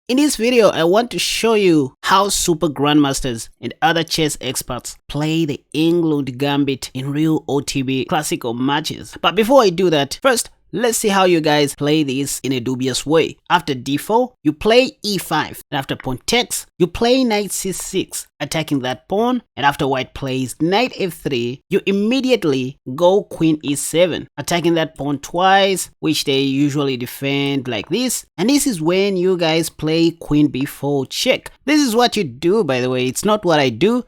In this video, I want to show you how super grandmasters and other chess experts play the Englund Gambit in real OTB classical matches. But before I do that, first, let's see how you guys play this in a dubious way. After d4, you play e5. And after pawn takes, you play knight c6, attacking that pawn. And after white plays knight f3, you immediately go queen e7, attacking that pawn twice, which they usually defend like this. And this is when you guys play queen b4 check. This is what you do, by the way. It's not what I do.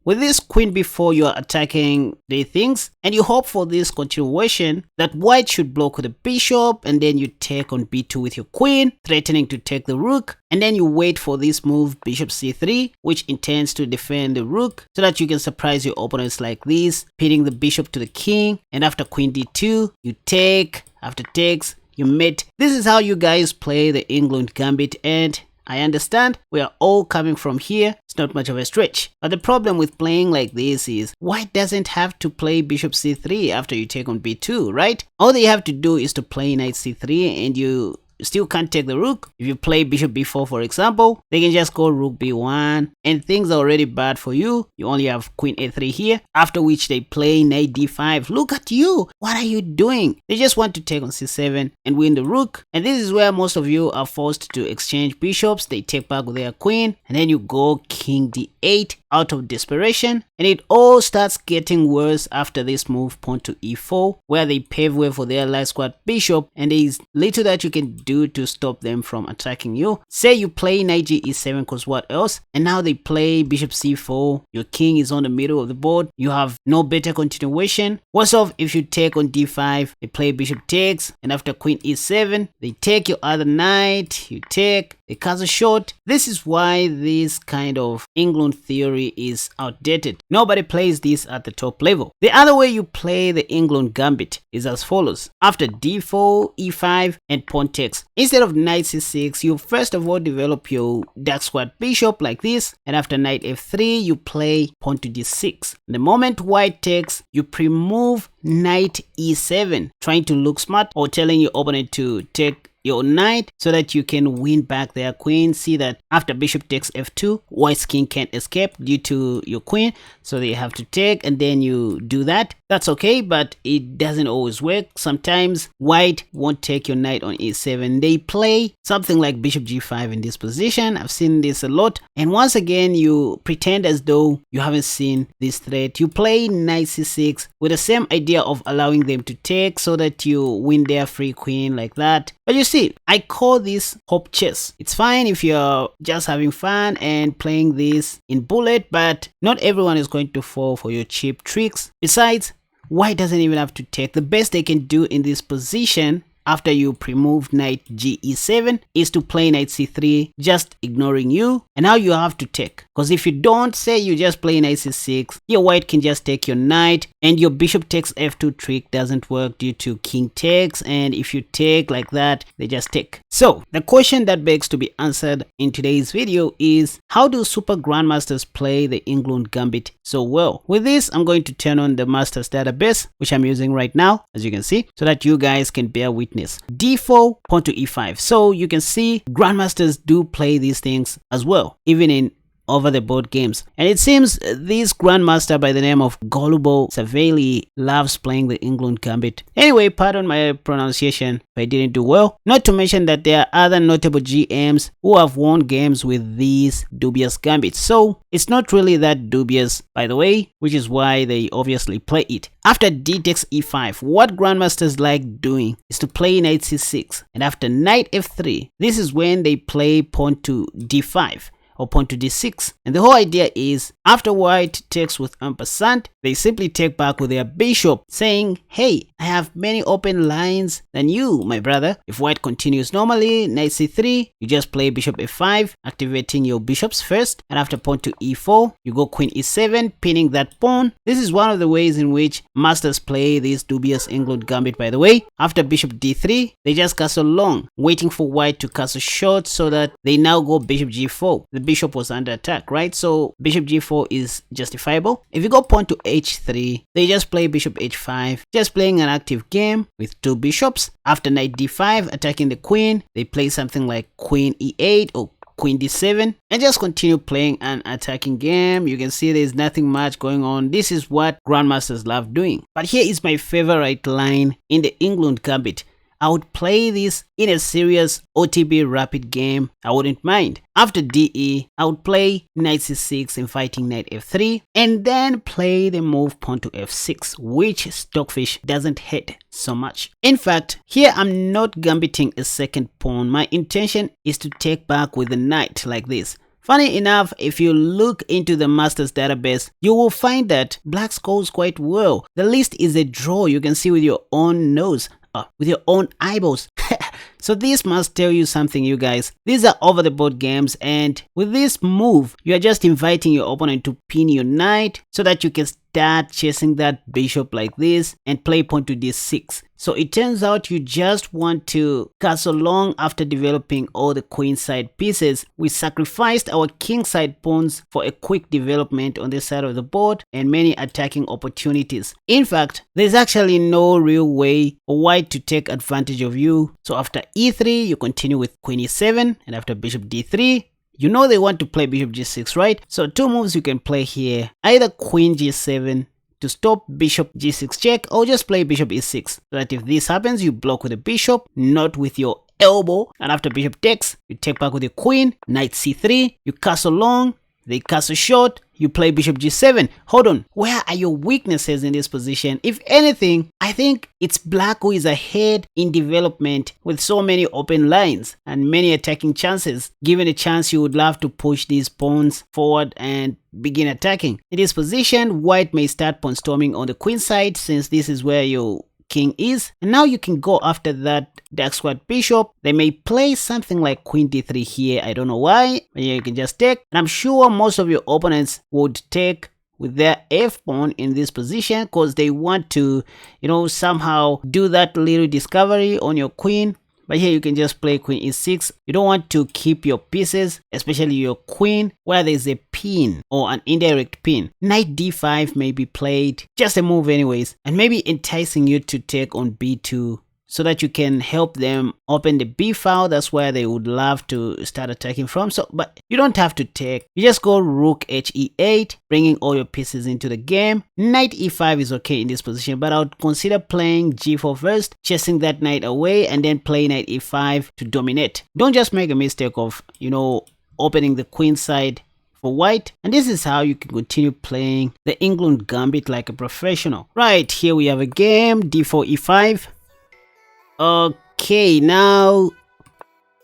With this queen b4, you are attacking the things, and you hope for this continuation that white should block with the bishop, and then you take on b2 with your queen, threatening to take the rook. And then you wait for this move bishop c3, which intends to defend the rook so that you can surprise your opponents like this, pitting the bishop to the king. And after queen d2, you take. After takes, you mate. This is how you guys play the Englund Gambit, and I understand we are all coming from here. It's not much of a stretch. But the problem with playing like this is white doesn't have to play bishop c3 after you take on b2, right? All they have to do is to play knight c3, and you still can't take the rook. If you play bishop b4, for example, they can just go rook b1, and things are already bad for you. You only have queen a3 here, after which they play knight d5. Look at you! What are you doing? They just want to take on c7 and win the rook, and this is where most of you are forced to exchange bishops. They take back with their queen, and then you go king d8 out of desperation, and it all starts getting worse after this move pawn to e4, where they pave way for their light squad bishop, and there is little that you can do to stop them from attacking you. Say you play knight e7, cause what else? And now they play bishop c4. Your king is on the middle of the board. You have no better continuation. Worse off, if you take on d5, they play bishop takes, and after queen e7, they take your other knight. You take, they castle short. This is why this kind of Englund theory is outdated. Nobody plays this at the top level. The other way you play the Englund Gambit is as follows. After d4, e5, and pawn takes, instead of knight c6, you first of all develop your dark squad bishop like this, and after knight f3, you play pawn to d6. The moment white takes, you pre-move knight e7, trying to look smart or telling your opponent to take your knight so that you can win back their queen. See that after bishop takes f2, white's king can't escape due to your queen, so they have to take, and then you do that. That's okay, but it doesn't always work. Sometimes white won't take your knight on e7. They play something like bishop g5 in this position. I've seen this a lot, and once again you pretend as though you haven't seen this threat. You play knight c6 with the same idea of allowing them to take so that you win their free queen like that. But you see, I call this hope chess. It's fine if you're just having fun and playing this in bullet, but not everyone is going to fall for your cheap tricks. Besides, white doesn't even have to take. The best they can do in this position after you pre-move knight ge7 is to play knight c3, just ignoring you, and now you have to take. Because if you don't, say you just play knight c6, your white can just take your knight, and your bishop takes f2 trick doesn't work due to king takes, and if you take like that, they just take. So the question that begs to be answered in today's video is, how do super grandmasters play the Englund Gambit so well? With this, I'm going to turn on the masters database, which I'm using right now, as you can see, so that you guys can bear witness. d4, pawn to e5. So you can see grandmasters do play these things as well, even in over the board games. And it seems this grandmaster by the name of Golubo Savelli loves playing the Englund Gambit. Anyway, pardon my pronunciation if I didn't do well. Not to mention that there are other notable GMs who have won games with these dubious gambits. So it's not really that dubious, by the way, which is why they obviously play it. After d takes e5, what grandmasters like doing is to play knight c6. And after knight f3, this is when they play pawn to d5. Or pawn to d6, and the whole idea is after white takes with ampersand, they simply take back with their bishop, saying, hey, I have many open lines than you, my brother. If white continues normally, knight c3, you just play bishop f5, activating your bishops first, and after pawn to e4, you go queen e7, pinning that pawn. This is one of the ways in which masters play this dubious Englund Gambit, by the way. After bishop d3, they just castle long, waiting for white to castle short so that they now go bishop g4. The bishop was under attack, right? So bishop g4 is justifiable. If you go pawn to h3, they just play bishop h5, just playing an active game with two bishops. After knight d5, attacking the queen, they play something like queen e8 or queen d7 and just continue playing an attacking game. You can see there's nothing much going on. This is what grandmasters love doing. But here is my favorite line in the Englund Gambit. I would play this in a serious OTB rapid game. I wouldn't mind. After DE, I would play knight c6 inviting knight f3 and then play the move pawn to f6, which Stockfish doesn't hate so much. In fact, here I'm not gambiting a second pawn. My intention is to take back with the knight like this. Funny enough, if you look into the Masters database, you will find that black scores quite well. The list is a draw, you can see with your own nose. With your own eyeballs. So this must tell you something, you guys. These are over the board games, and with this move you are just inviting your opponent to pin your knight so that you can start chasing that bishop like this and play pawn to d6. So it turns out you just want to castle long. After developing all the queenside pieces, we sacrificed our kingside pawns for a quick development on this side of the board and many attacking opportunities. In fact, there's actually no real way for white to take advantage of you. So after e3, you continue with queen e7, and after bishop d3, you know they want to play bishop g6, right? So two moves you can play here, either queen g7 to stop bishop g6 check, or just play bishop e6 so that if this happens, you block with the bishop, not with your elbow. And after bishop takes, you take back with your queen, knight c3, you castle long, they castle short, you play bishop g7. Hold on, where are your weaknesses in this position? If anything, I think it's black who is ahead in development with so many open lines and many attacking chances. Given a chance, you would love to push these pawns forward and begin attacking. In this position, white may start pawn storming on the queen side, since this is where your king is, and now you can go after that dark squared bishop. They may play something like queen d3 here. I don't know why, but yeah, you can just take, and I'm sure most of your opponents would take with their f pawn in this position because they want to, you know, somehow do that little discovery on your queen. But here you can just play queen e6. You don't want to keep your pieces, especially your queen, where there's a pin or an indirect pin. Knight d5 may be played, just a move anyways, and maybe enticing you to take on b2 so that you can help them open the b file. That's where they would love to start attacking from. So, but you don't have to take. You just go rook he8, bringing all your pieces into the game. Knight e5 is okay in this position, but I would consider playing g4 first, chasing that knight away, and then play knight e5 to dominate. Don't just make a mistake of, you know, opening the queen side for white. And this is how you can continue playing the Englund Gambit like a professional. Right, here we have a game, d4 e5. Okay, now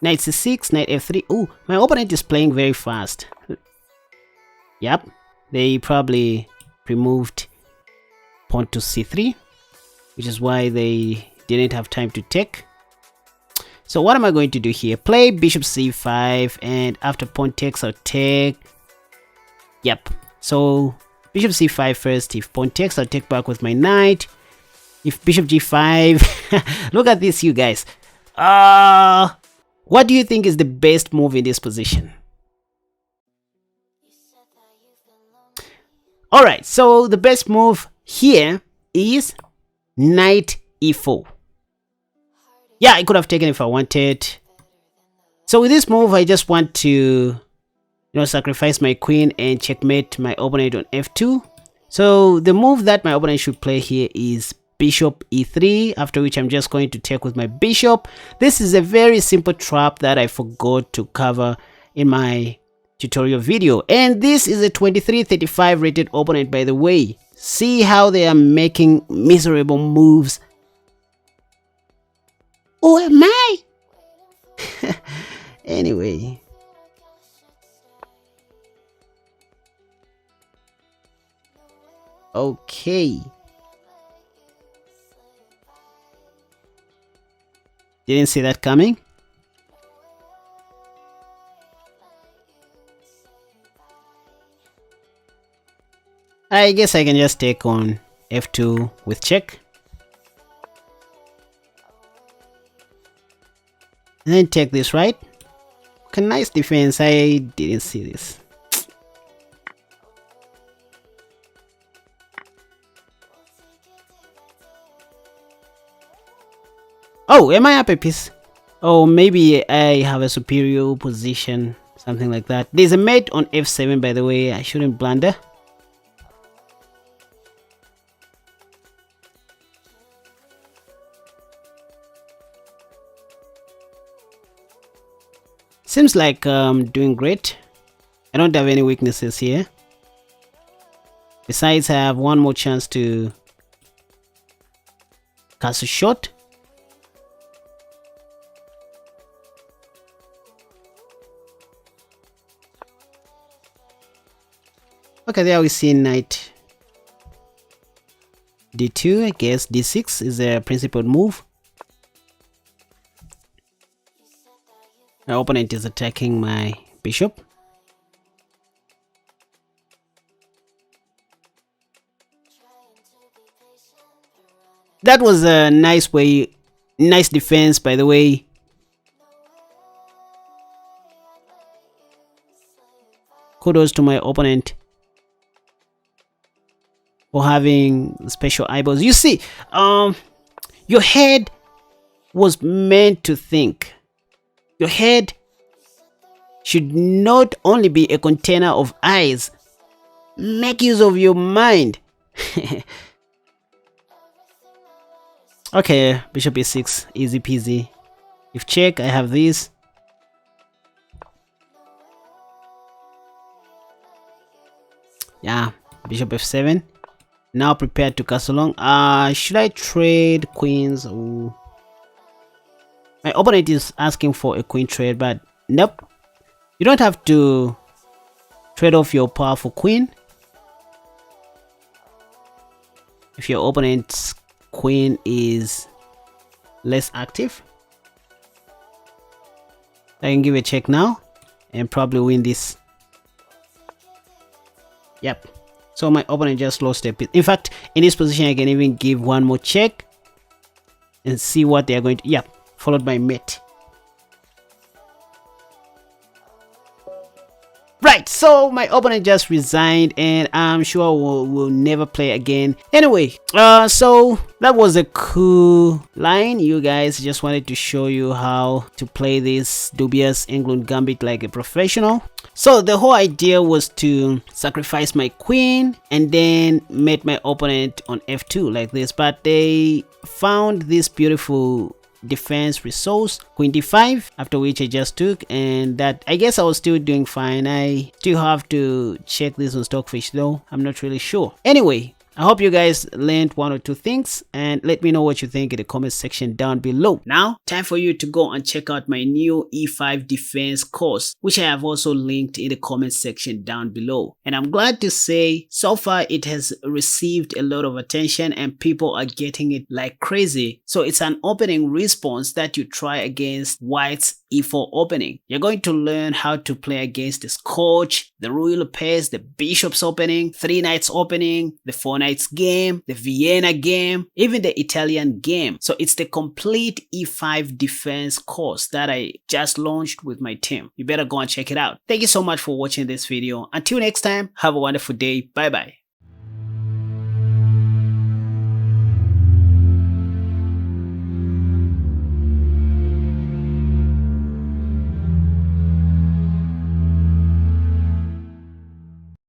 knight c6, knight f3. Oh, my opponent is playing very fast. Yep, they probably removed pawn to c3, which is why they didn't have time to take. So what am I going to do here? Play bishop c5, and after pawn takes, I'll take. Yep, so bishop c5 first. If pawn takes, I'll take back with my knight. If bishop g5, look at this, you guys. What do you think is the best move in this position? Alright, so the best move here is knight e4. Yeah, I could have taken if I wanted. So with this move, I just want to, you know, sacrifice my queen and checkmate my opponent on f2. So the move that my opponent should play here is bishop e3, after which I'm just going to take with my bishop. This is a very simple trap that I forgot to cover in my tutorial video, and this is a 2335 rated opponent, by the way. See how they are making miserable moves. Oh, am I? Anyway, okay. Didn't see that coming. I guess I can just take on f2 with check. And then take this, right? Okay, nice defense. I didn't see this. Oh, am I up a piece? Oh, maybe I have a superior position, something like that. There's a mate on f7, by the way. I shouldn't blunder. Seems like I'm doing great. I don't have any weaknesses here. Besides, I have one more chance to cast a shot. Okay, there we see knight d2. I guess d6 is a principal move. My opponent is attacking my bishop. That was a nice defense, by the way. Kudos to my opponent for having special eyeballs. You see, your head was meant to think. Your head should not only be a container of eyes. Make use of your mind. Okay, bishop e6, easy peasy. If check, I have this. Yeah, bishop f7. Now prepared to castle long. Should I trade queens? Ooh. My opponent is asking for a queen trade, but nope. You don't have to trade off your powerful queen. If your opponent's queen is less active, I can give a check now and probably win this. Yep. So my opponent just lost a piece. In fact, in this position, I can even give one more check and see what they are going to. Yep. Followed by mate. Right, so my opponent just resigned and I'm sure we'll never play again. Anyway, so that was a cool line. You guys, just wanted to show you how to play this dubious Englund Gambit like a professional. So the whole idea was to sacrifice my queen and then mate my opponent on f2 like this, but they found this beautiful defense resource, queen d5, after which I just took, and that I guess I was still doing fine. I still have to check this on Stockfish though, I'm not really sure. Anyway, I hope you guys learned one or two things and let me know what you think in the comment section down below. Now, time for you to go and check out my new E5 defense course, which I have also linked in the comment section down below. And I'm glad to say so far it has received a lot of attention and people are getting it like crazy. So it's an opening response that you try against White's E4 opening. You're going to learn how to play against the Scotch, the Royal Pace, the Bishop's opening, 3 Knights opening, the 4 Knights game, the Vienna game, even the Italian game. So it's the complete E5 defense course that I just launched with my team. You better go and check it out. Thank you so much for watching this video. Until next time, have a wonderful day. Bye bye.